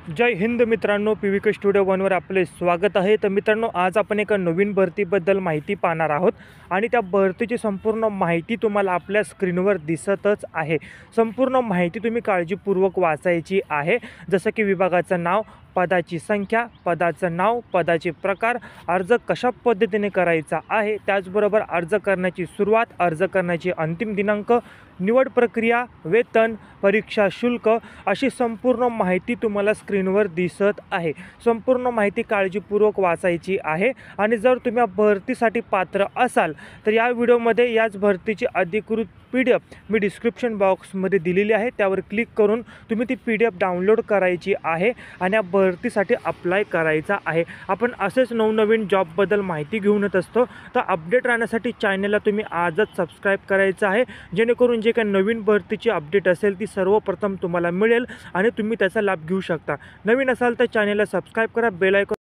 जय हिंद मित्रांनो, PVK studio वनवर आपले स्वागत आहे। तर मित्रांनो, आज आपण एका नवीन भरतीबद्दल माहिती पाहणार आहोत आणि त्या भरतीची संपूर्ण माहिती तुम्हाला आपल्या स्क्रीनवर दिसतच आहे। संपूर्ण माहिती तुम्ही काळजीपूर्वक वाचायची आहे, जसं की विभागाचं नाव, पदाची संख्या, पदाचं नाव, पदाचे प्रकार, अर्ज कशा पद्धतीने करायचा आहे, त्याचबरोबर अर्ज करण्याची सुरुवात, अर्ज करण्याची अंतिम दिनांक, निवड प्रक्रिया, वेतन, परीक्षा शुल्क अशी संपूर्ण माहिती तुम्हाला स्क्रीनवर दिसत आहे। संपूर्ण माहिती काळजीपूर्वक वाचायची आहे आणि जर तुम्ही भरतीसाठी पात्र असाल तर या व्हिडिओमध्ये याच भरतीची अधिकृत PDF मी डिस्क्रिप्शन बॉक्समध्ये दिलेली आहे, त्यावर क्लिक करून तुम्ही ती PDF डाउनलोड करायची आहे आणि या भरतीसाठी अप्लाय करायचा आहे। आपण असेच नवनवीन जॉबबद्दल माहिती घेऊन येत असतो, तर अपडेट राहण्यासाठी चॅनलला तुम्ही आजच सबस्क्राईब करायचं आहे, जेणेकरून जे काही नवीन भरतीची अपडेट असेल ती सर्वप्रथम तुम्हाला मिळेल आणि तुम्ही त्याचा लाभ घेऊ शकता। नवीन असाल तर चॅनलला सबस्क्राईब करा, बेल आयकॉन